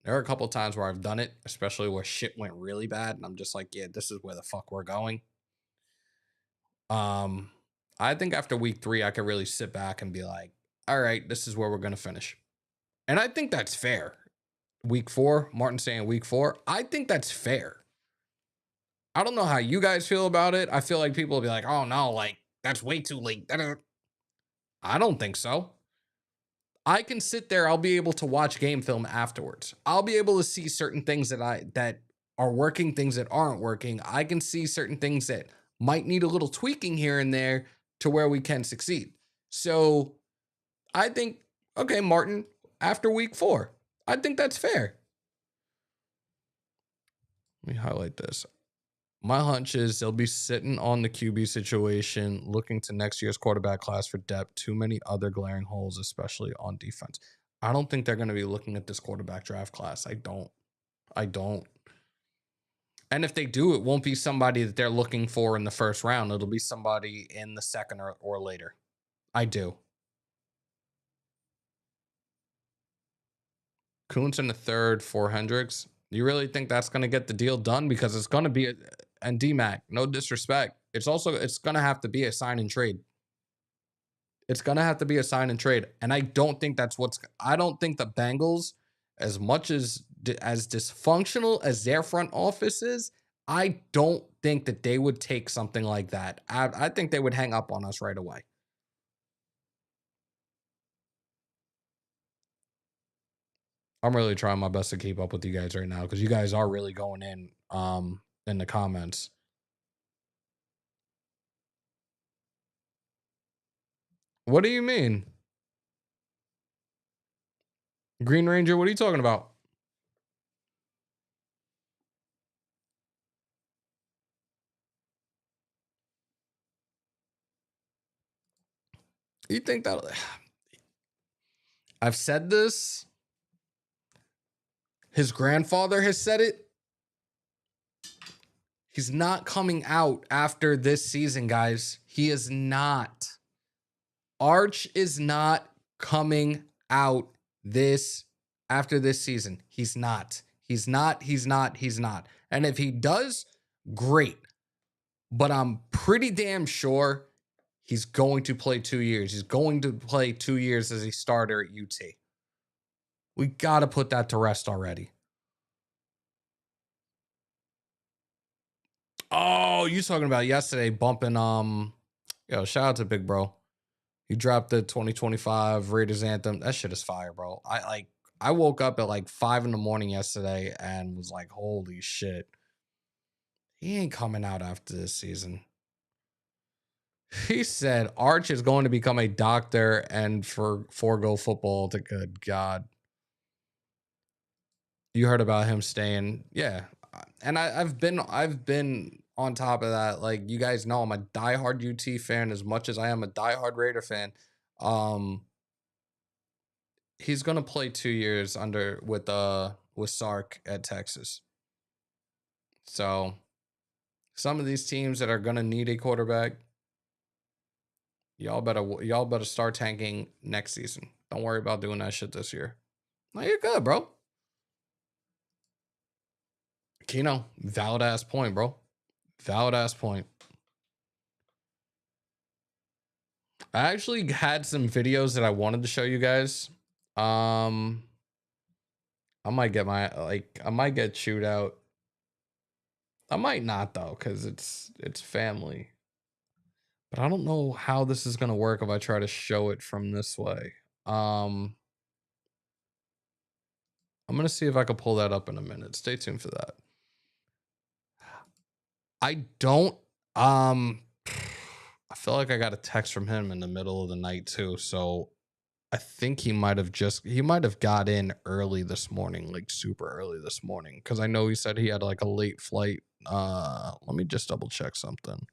There are a couple times where I've done it, especially where shit went really bad, and I'm just like, yeah, this is where the fuck we're going. I think after week 3 I could really sit back and be like, all right, this is where we're going to finish. And I think that's fair. Week 4, Martin saying week 4, I think that's fair. I don't know how you guys feel about it. I feel like people will be like, oh no, like, that's way too late. I don't think so. I can sit there, I'll be able to watch game film afterwards. I'll be able to see certain things that are working, things that aren't working. I can see certain things that might need a little tweaking here and there to where we can succeed. So I think, okay, Martin, after week 4, I think that's fair. Let me highlight this. My hunch is they'll be sitting on the QB situation, looking to next year's quarterback class for depth. Too many other glaring holes, especially on defense. I don't think they're going to be looking at this quarterback draft class. I don't. And if they do, it won't be somebody that they're looking for in the first round. It'll be somebody in the second or later. I do. Kuntz in the third for Hendricks. You really think that's going to get the deal done? Because it's going to be and DMAC, no disrespect. It's going to have to be a sign and trade. It's going to have to be a sign and trade. And I don't think I don't think the Bengals, as much as dysfunctional as their front office is, I don't think that they would take something like that. I think they would hang up on us right away. I'm really trying my best to keep up with you guys right now because you guys are really going in the comments. What do you mean? Green Ranger, what are you talking about? You think that I've said this? His grandfather has said it. He's not coming out after this season, guys. He is not. Arch is not coming out after this season. He's not. He's not. And if he does, great. But I'm pretty damn sure he's going to play 2 years. He's going to play 2 years as a starter at UT. We got to put that to rest already. Oh, you talking about yesterday bumping shout out to Big Bro. He dropped the 2025 Raiders anthem. That shit is fire, bro. I woke up at like 5 a.m. yesterday and was like, holy shit. He ain't coming out after this season. He said Arch is going to become a doctor and forego football to good God. You heard about him staying, yeah. And I've been on top of that. Like you guys know, I'm a diehard UT fan as much as I am a diehard Raider fan. Um, he's gonna play 2 years under with Sark at Texas. So some of these teams that are gonna need a quarterback, y'all better start tanking next season. Don't worry about doing that shit this year. No, you're good, bro. Kino, valid ass point, bro. Valid ass point. I actually had some videos that I wanted to show you guys. Um, I might get chewed out. I might not though, because it's family. But I don't know how this is gonna work if I try to show it from this way. Um, I'm gonna see if I can pull that up in a minute. Stay tuned for that. I don't I feel like I got a text from him in the middle of the night too. So I think he might have got in early this morning, like super early this morning. Cause I know he said he had like a late flight. Let me just double check something.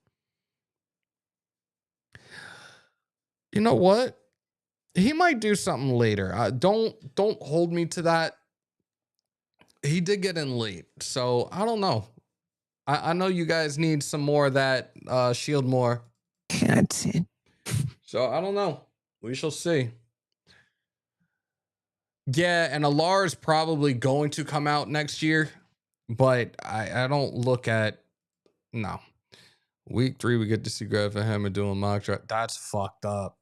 You know what? He might do something later. Don't hold me to that. He did get in late, so I don't know. I know you guys need some more of that shield more. Content. So I don't know. We shall see. Yeah, and Alar is probably going to come out next year, but I don't look at no. Week 3, we get to see Griff and Hammer doing mock draft. That's fucked up.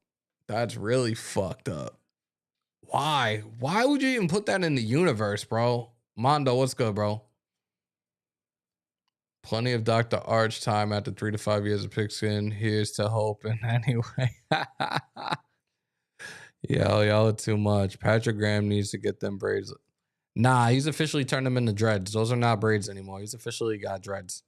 That's really fucked up. Why? Why would you even put that in the universe, bro? Mondo, what's good, bro? Plenty of Dr. Arch time after 3 to 5 years of pigskin. Here's to hoping anyway. Y'all are too much. Patrick Graham needs to get them braids. Nah, he's officially turned them into dreads. Those are not braids anymore. He's officially got dreads.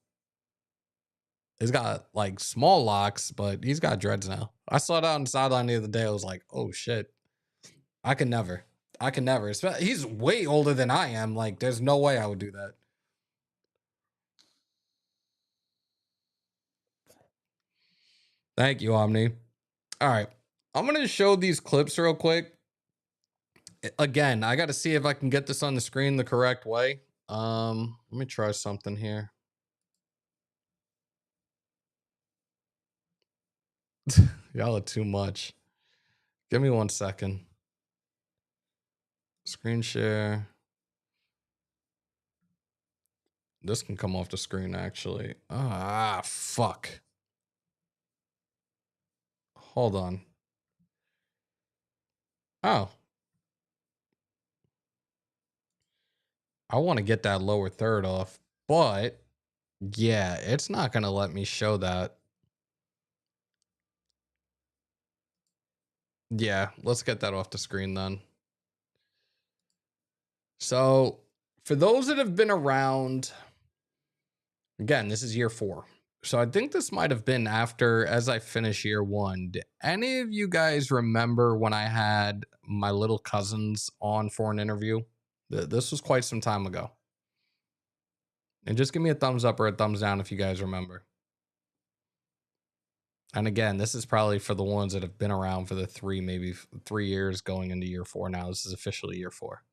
He's got like small locks, but he's got dreads now. I saw that on the sideline the other day. I was like, oh shit. I can never. I can never. He's way older than I am. Like, there's no way I would do that. Thank you, Omni. All right. I'm going to show these clips real quick. Again, I got to see if I can get this on the screen the correct way. Let me try something here. Y'all are too much. Give me 1 second. Screen share. This can come off the screen, actually. Ah, fuck. Hold on. Oh. I want to get that lower third off, but yeah, it's not going to let me show that. Yeah, let's get that off the screen then. So, for those that have been around, again, this is year 4. So I think this might have been after, as I finish year 1. Did any of you guys remember when I had my little cousins on for an interview? This was quite some time ago. And just give me a thumbs up or a thumbs down if you guys remember. And again, this is probably for the ones that have been around for the maybe 3 years going into year 4 now. This is officially year 4.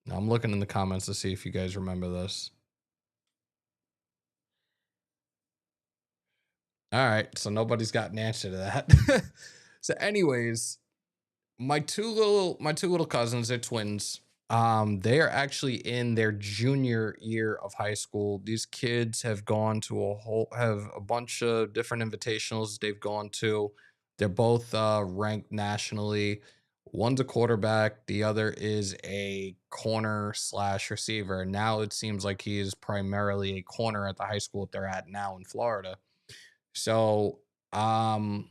Now I'm looking in the comments to see if you guys remember this. All right, so nobody's got an answer to that. So anyways, my two little cousins, they're twins. They are actually in their junior year of high school. These kids have gone to have a bunch of different invitationals they've gone to. They're both ranked nationally. One's a quarterback, the other is a corner / receiver. Now it seems like he is primarily a corner at the high school that they're at now in Florida. So, the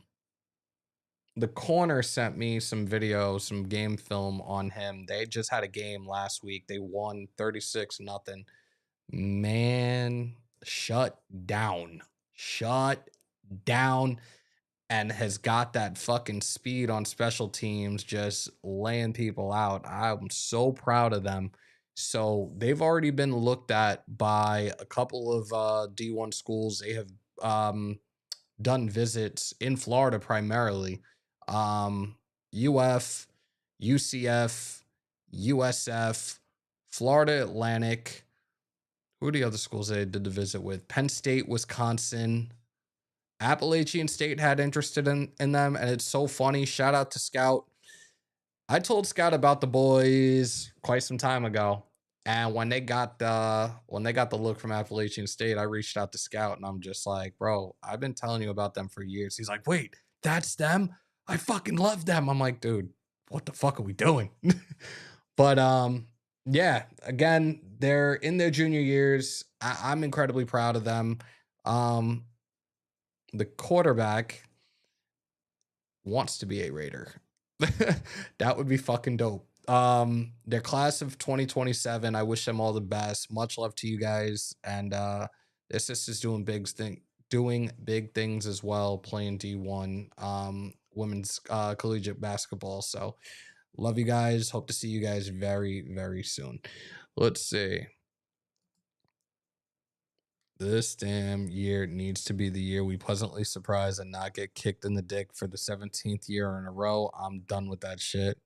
corner sent me some video, some game film on him. They just had a game last week. They won 36-0. Man, shut down. Shut down and has got that fucking speed on special teams, just laying people out. I'm so proud of them. So they've already been looked at by a couple of D1 schools. They have done visits in Florida primarily. UF, UCF, USF, Florida Atlantic. Who are the other schools they did the visit with? Penn State, Wisconsin. Appalachian State had interested in them, and it's so funny. Shout out to Scout. I told Scout about the boys quite some time ago, and when they got the look from Appalachian State, I reached out to Scout, and I'm just like, bro, I've been telling you about them for years. He's like, wait, that's them? I fucking love them. I'm like, dude, what the fuck are we doing? But yeah, again, they're in their junior years. I'm incredibly proud of them. Um, the quarterback wants to be a Raider. That would be fucking dope. Their class of 2027, I wish them all the best. Much love to you guys. And their sister's doing big things as well, playing D1 women's collegiate basketball. So love you guys. Hope to see you guys very, very soon. Let's see. This damn year needs to be the year we pleasantly surprise and not get kicked in the dick for the 17th year in a row. I'm done with that shit.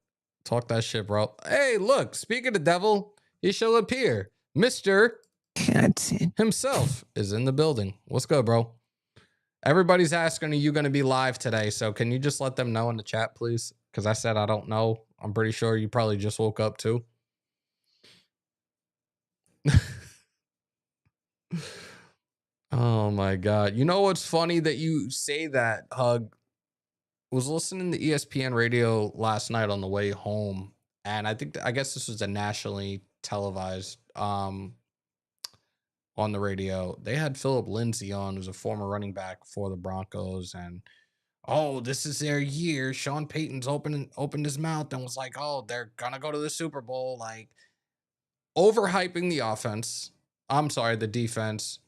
Talk that shit, bro. Hey, look, speak of the devil, he shall appear. Mr. himself is in the building. What's good, bro? Everybody's asking, are you going to be live today? So can you just let them know in the chat, please? Because I said I don't know. I'm pretty sure you probably just woke up too. Oh my God. You know what's funny that you say that, Hug? Was listening to ESPN radio last night on the way home, and I guess this was a nationally televised on the radio. They had Philip Lindsay on, who's a former running back for the Broncos, and oh, this is their year. Sean Payton's opened his mouth and was like, oh, they're gonna go to the Super Bowl, like overhyping the offense. I'm sorry, the defense.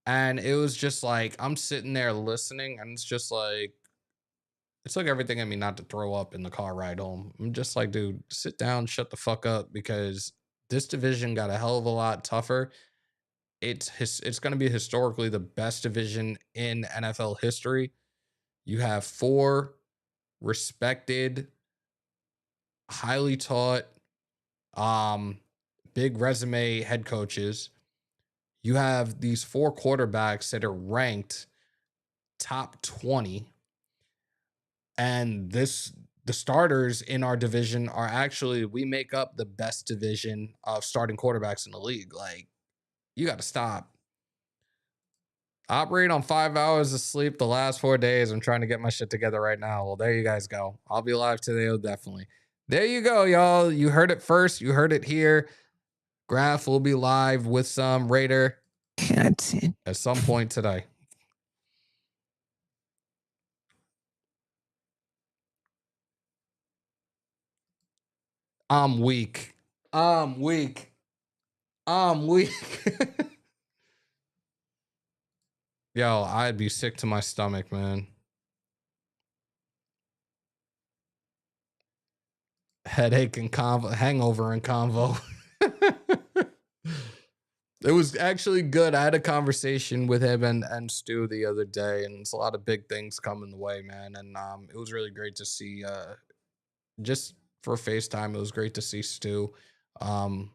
And it was just like I'm sitting there listening, and it's like everything in me not to throw up in the car ride home. I'm just like, dude, sit down, shut the fuck up, because this division got a hell of a lot tougher. It's going to be historically the best division in NFL history. You have four respected, highly taught, um, big resume head coaches. You have these four quarterbacks that are ranked top 20. And the starters in our division are actually, we make up the best division of starting quarterbacks in the league. Like, you got to stop. Operate on 5 hours of sleep the last 4 days. I'm trying to get my shit together right now. Well, there you guys go. I'll be live today, definitely. There you go, y'all. You heard it first. You heard it here. Graph will be live with some Raider content at some point today. I'm weak. I'm weak. I'm weak. Yo, I'd be sick to my stomach, man. Headache and convo, hangover and convo. It was actually good. I had a conversation with him and Stu the other day, and it's a lot of big things coming the way, man. And it was really great to see. Just for FaceTime, it was great to see Stu. I'm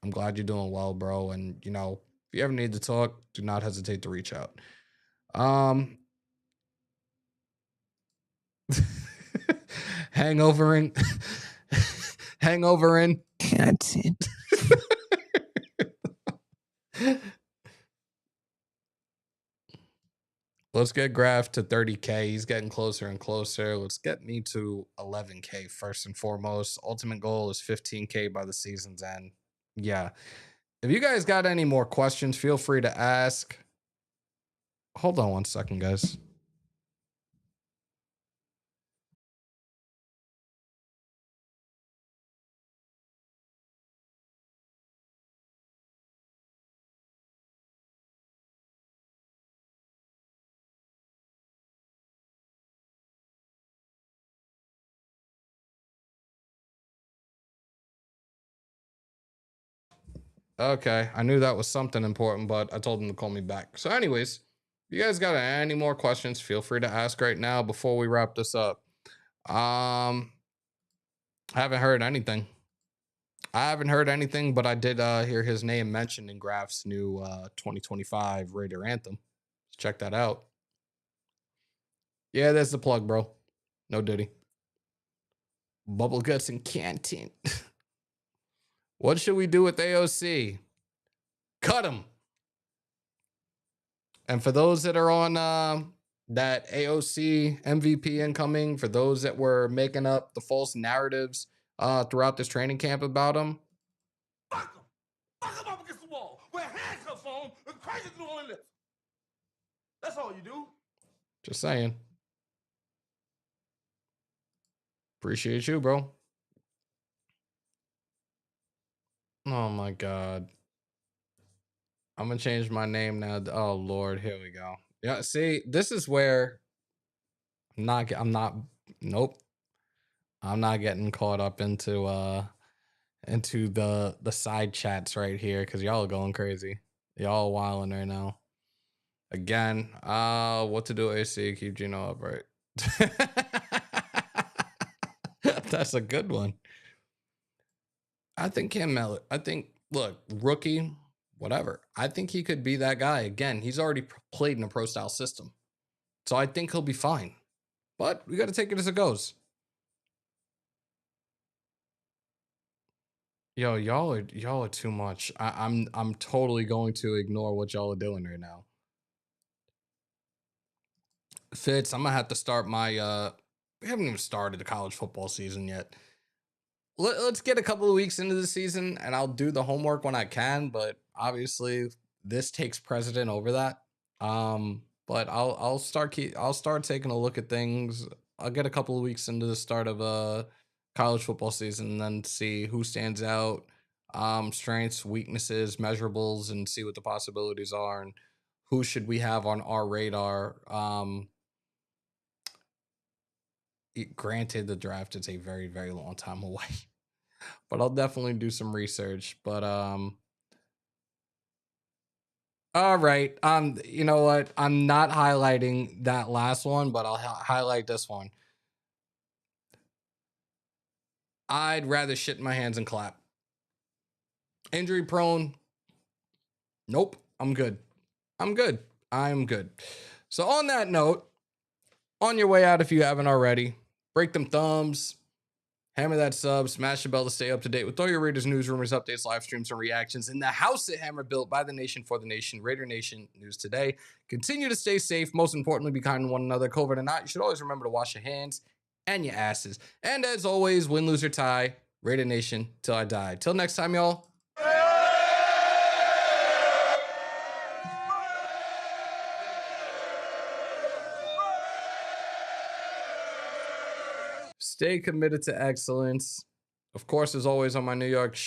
glad you're doing well, bro. And you know, if you ever need to talk, do not hesitate to reach out. Hangovering, hangovering content. Let's get Graph to 30K. He's getting closer and closer. Let's get me to 11K first and foremost. Ultimate goal is 15K by the season's end. Yeah. If you guys got any more questions, feel free to ask. Hold on one second, guys. Okay, I knew that was something important, but I told him to call me back. So, anyways, if you guys got any more questions, feel free to ask right now before we wrap this up. I haven't heard anything. But I did hear his name mentioned in Graf's new 2025 Raider anthem. Check that out. Yeah, there's the plug, bro. No Diddy. Bubble guts and canteen. What should we do with AOC? Cut him. And for those that are on that AOC MVP incoming, for those that were making up the false narratives throughout this training camp about him, Fuck him! Fuck him up against the wall! Wear handcuffs on and crazy glue on lips. That's all you do. just saying. Appreciate you, bro. Oh my God. I'm gonna change my name now. Oh Lord, here we go. Yeah, see, this is where nope. I'm not getting caught up into the side chats right here because y'all are going crazy. Y'all wilding right now. Again, what to do, AC, keep Gino up, right? That's a good one. I think Cam Mellor, look, rookie, whatever. I think he could be that guy. Again, he's already played in a pro style system. So I think he'll be fine. But we got to take it as it goes. Yo, y'all are too much. I'm totally going to ignore what y'all are doing right now. Fitz, I'm gonna have to start my we haven't even started the college football season yet. Let's get a couple of weeks into the season and I'll do the homework when I can, but obviously this takes precedent over that. But I'll start taking a look at things. I'll get a couple of weeks into the start of college football season and then see who stands out, strengths, weaknesses, measurables, and see what the possibilities are and who should we have on our radar. Granted, the draft is a very, very long time away, but I'll definitely do some research. But all right. You know what? I'm not highlighting that last one, but I'll highlight this one. I'd rather shit in my hands and clap. Injury prone. Nope. I'm good. I'm good. So on that note, on your way out, if you haven't already, break them thumbs, hammer that sub, smash the bell to stay up to date with all your Raiders news, rumors, updates, live streams, and reactions in the house at Hammer, built by the nation for the nation. Raider Nation News Today. Continue to stay safe. Most importantly, be kind to one another. COVID or not, you should always remember to wash your hands and your asses. And as always, win, lose, or tie, Raider Nation till I die. Till next time, y'all. Stay committed to excellence. Of course, as always, on my New York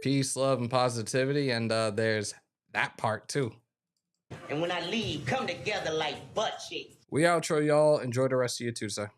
peace, love, and positivity. And there's that part too. And when I leave, come together like butt cheeks. We outro, y'all. Enjoy the rest of your Tuesday.